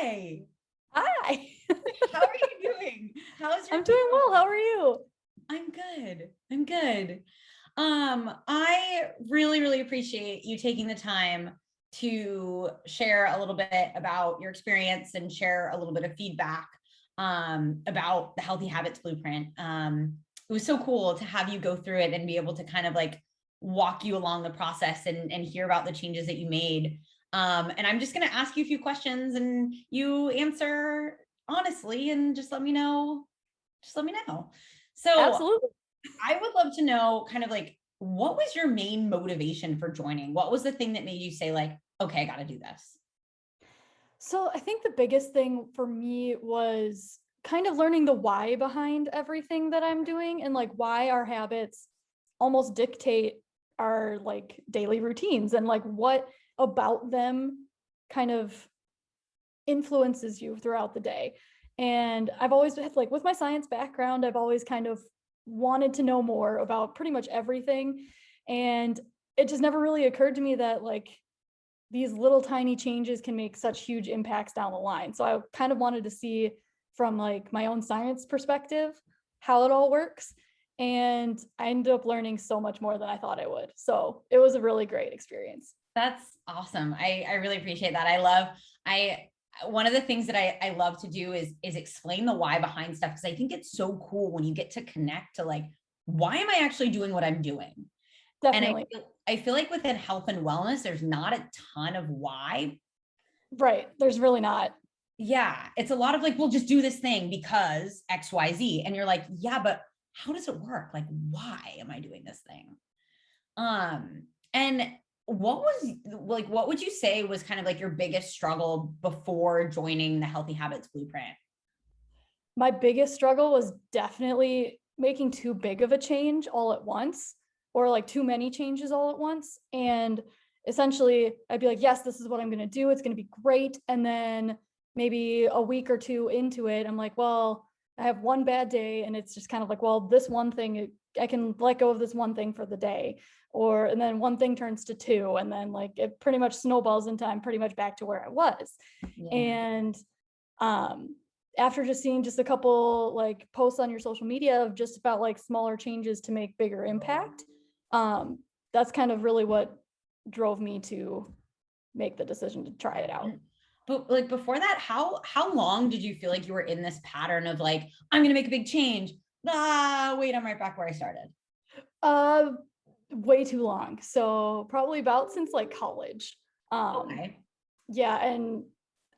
Hi. Hi. How are you doing? How's your I'm doing week well. How going? are you? I'm good. I'm good. I really, really appreciate you taking the time to share a little bit about your experience and share a little bit of feedback about the Healthy Habits Blueprint. It was so cool to have you go through it and be able to kind of like walk you along the process and hear about the changes that you made. And I'm just going to ask you a few questions and you answer honestly and just let me know. Just let me know. So Absolutely. I would love to know kind of like, what was your main motivation for joining? What was the thing that made you say like, okay, I got to do this? So I think the biggest thing for me was kind of learning the why behind everything that I'm doing and like why our habits almost dictate our like daily routines and like what about them kind of influences you throughout the day. And I've always had like with my science background, I've always kind of wanted to know more about pretty much everything. And it just never really occurred to me that like these little tiny changes can make such huge impacts down the line. So I kind of wanted to see from like my own science perspective how it all works. And I ended up learning so much more than I thought I would. So it was a really great experience. That's awesome. I really appreciate that. I one of the things that I love to do is explain the why behind stuff because I think it's so cool when you get to connect to like, why am I actually doing what I'm doing? And Definitely. I feel like within health and wellness, there's not a ton of why. Right. There's really not. Yeah, it's a lot of like, we'll just do this thing because XYZ. And you're like, yeah, but how does it work? Like, why am I doing this thing? And what would you say was kind of like your biggest struggle before joining the Healthy Habits Blueprint? My biggest struggle was definitely making too big of a change all at once or like too many changes all at once. And essentially, I'd be like, yes, this is what I'm going to do. It's going to be great. And then maybe a week or two into it, I'm like, well, I have one bad day. And it's just kind of like, well, this one thing, I can let go of this one thing for the day. And then one thing turns to two. And then like it pretty much snowballs into I'm pretty much back to where I was. Yeah. And um, after just seeing just a couple like posts on your social media of just about like smaller changes to make bigger impact, um, that's kind of really what drove me to make the decision to try it out. But like before that, how long did you feel like you were in this pattern of like, I'm gonna make a big change? Ah, wait, I'm right back where I started. Uh, Way too long. So probably about since like college. Um, Okay. yeah, and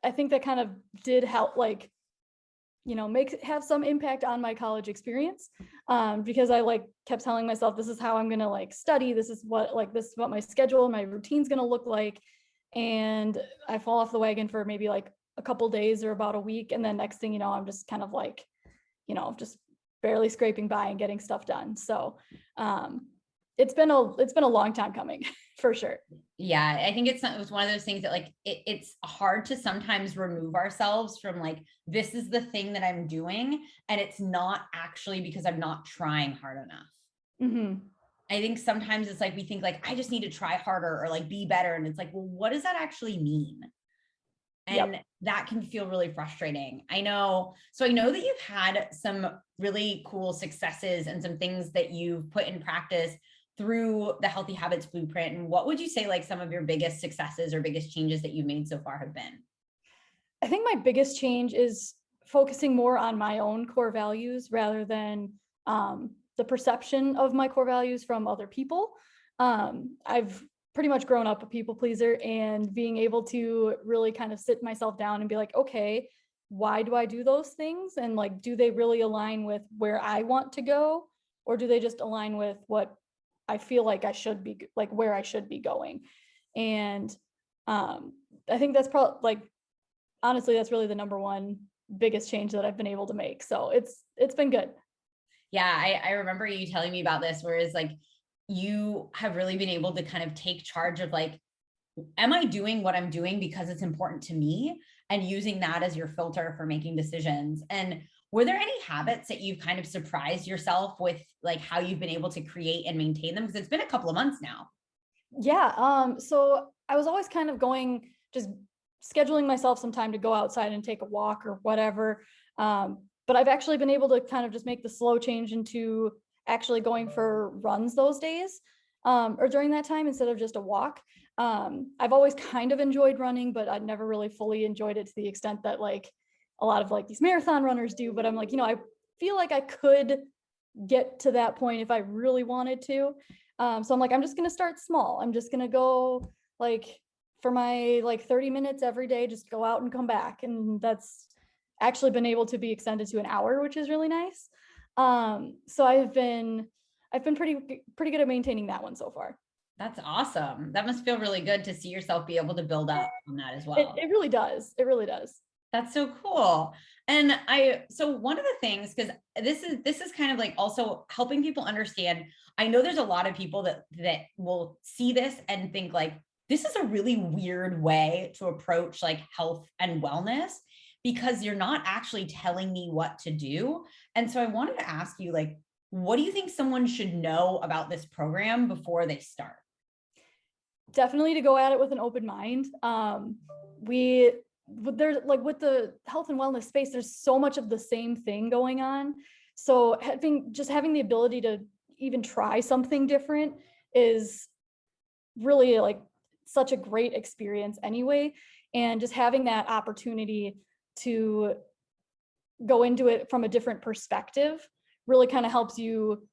I think that kind of did help like have some impact on my college experience, because I like kept telling myself this is how I'm gonna like study, this is what my schedule my routine's gonna look like, and I fall off the wagon for maybe like a couple days or about a week, and then next thing you know I'm just kind of like just barely scraping by and getting stuff done. So it's been a long time coming for sure. Yeah, I think it was one of those things that like it's hard to sometimes remove ourselves from like, this is the thing that I'm doing, and it's not actually because I'm not trying hard enough. Hmm. I think sometimes it's like we think like, I just need to try harder or like be better, and it's like, well, what does that actually mean? And Yep. that can feel really frustrating. I know. So I know that you've had some really cool successes and some things that you've put in practice through the Healthy Habits Blueprint. And what would you say like some of your biggest successes or biggest changes that you've made so far have been? I think my biggest change is focusing more on my own core values rather than the perception of my core values from other people. I've pretty much grown up a people pleaser, and being able to really kind of sit myself down and be like, okay, why do I do those things? And like, do they really align with where I want to go? Or do they just align with what I feel like I should be, like where I should be going? And I think that's probably like, honestly, that's really the number one biggest change that I've been able to make. So it's been good. Yeah, I remember you telling me about this, whereas like you have really been able to kind of take charge of like, am I doing what I'm doing because it's important to me, and using that as your filter for making decisions? And were there any habits that you've kind of surprised yourself with, like how you've been able to create and maintain them? Because it's been a couple of months now. Yeah. So I was always kind of going just scheduling myself some time to go outside and take a walk or whatever. But I've actually been able to kind of just make the slow change into actually going for runs those days, or during that time instead of just a walk. I've always kind of enjoyed running, but I'd never really fully enjoyed it to the extent that like a lot of like these marathon runners do. But I'm like, I feel like I could get to that point if I really wanted to. So I'm like, I'm just going to start small. I'm just going to go like for my like 30 minutes every day, just go out and come back. And that's actually been able to be extended to an hour, which is really nice. So I've been pretty good at maintaining that one so far. That's awesome. That must feel really good to see yourself be able to build up on that as well. It really does. It really does. That's so cool. And so one of the things, because this is kind of like also helping people understand, I know there's a lot of people that will see this and think like, this is a really weird way to approach like health and wellness, because you're not actually telling me what to do. And so I wanted to ask you, like, what do you think someone should know about this program before they start? Definitely to go at it with an open mind. There's like with the health and wellness space, there's so much of the same thing going on. So having the ability to even try something different is really like such a great experience anyway. And just having that opportunity to go into it from a different perspective really kind of helps you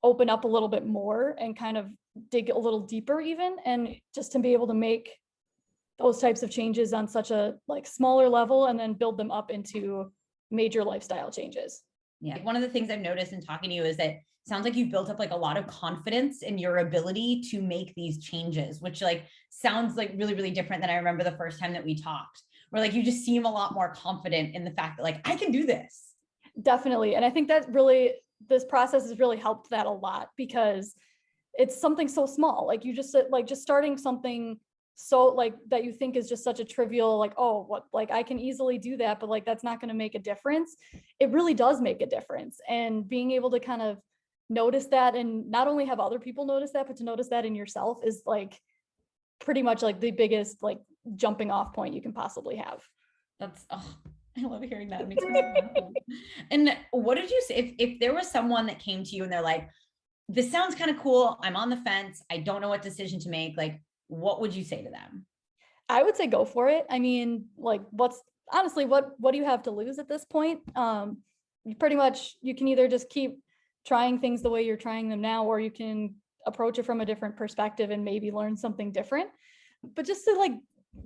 open up a little bit more and kind of dig a little deeper even, and just to be able to make those types of changes on such a like smaller level and then build them up into major lifestyle changes. Yeah. One of the things I've noticed in talking to you is that it sounds like you've built up like a lot of confidence in your ability to make these changes, which like sounds like really, really different than I remember the first time that we talked, where like you just seem a lot more confident in the fact that like, I can do this. Definitely. And I think that really, this process has really helped that a lot, because it's something so small. Like you just like just starting something so like that you think is just such a trivial, like, oh, what, like I can easily do that, but like that's not going to make a difference. It really does make a difference. And being able to kind of notice that, and not only have other people notice that, but to notice that in yourself is like pretty much like the biggest like jumping off point you can possibly have. That's, oh, I love hearing that. It makes me so happy. And what did you say if there was someone that came to you and they're like, this sounds kind of cool, I'm on the fence, I don't know what decision to make, like, what would you say to them? I would say go for it. I mean, like what do you have to lose at this point? You pretty much, you can either just keep trying things the way you're trying them now, or you can approach it from a different perspective and maybe learn something different. But just to like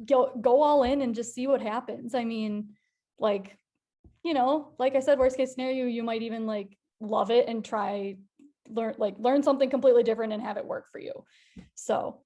go all in and just see what happens. I mean, like, like I said, worst case scenario, you might even like love it and learn something completely different and have it work for you. So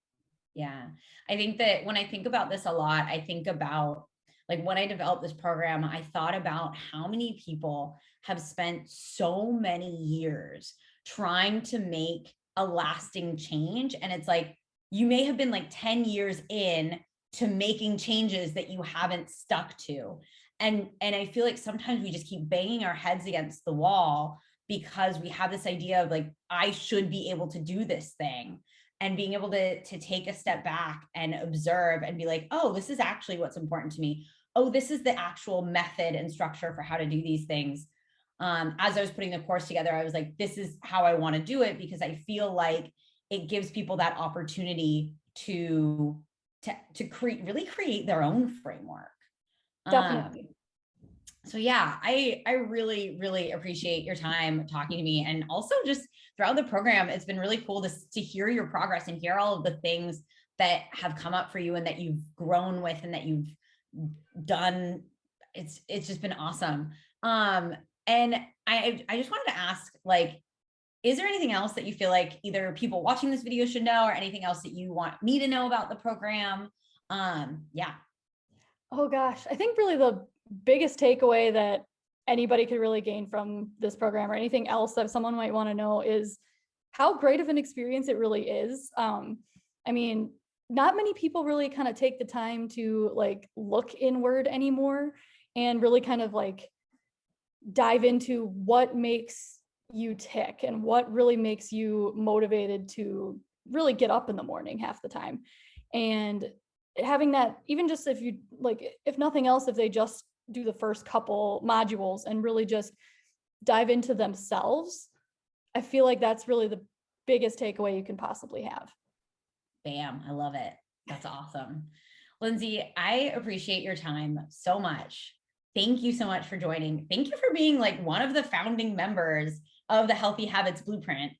yeah, I think that when I think about this a lot, I think about like when I developed this program, I thought about how many people have spent so many years trying to make a lasting change. And it's like, you may have been like 10 years in to making changes that you haven't stuck to. And I feel like sometimes we just keep banging our heads against the wall because we have this idea of like, I should be able to do this thing. And being able to take a step back and observe and be like, oh, this is actually what's important to me. Oh, this is the actual method and structure for how to do these things. As I was putting the course together, I was like, this is how I want to do it, because I feel like it gives people that opportunity to really create their own framework. definitely. So yeah, I really, really appreciate your time talking to me. And also just throughout the program, it's been really cool to hear your progress and hear all of the things that have come up for you and that you've grown with and that you've done. It's just been awesome. And I just wanted to ask, like, is there anything else that you feel like either people watching this video should know, or anything else that you want me to know about the program? Yeah. Oh gosh, I think really the biggest takeaway that anybody could really gain from this program, or anything else that someone might want to know, is how great of an experience it really is. I mean, not many people really kind of take the time to like look inward anymore and really kind of like dive into what makes you tick and what really makes you motivated to really get up in the morning half the time. And having that, even just if you like, if nothing else, if they just do the first couple modules and really just dive into themselves, I feel like that's really the biggest takeaway you can possibly have. Bam. I love it. That's awesome. Lindsey, I appreciate your time so much. Thank you so much for joining. Thank you for being like one of the founding members of the Healthy Habits Blueprint,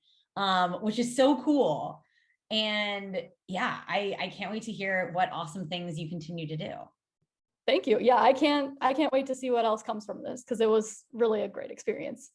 which is so cool. And yeah, I can't wait to hear what awesome things you continue to do. Thank you. Yeah, I can't wait to see what else comes from this, because it was really a great experience.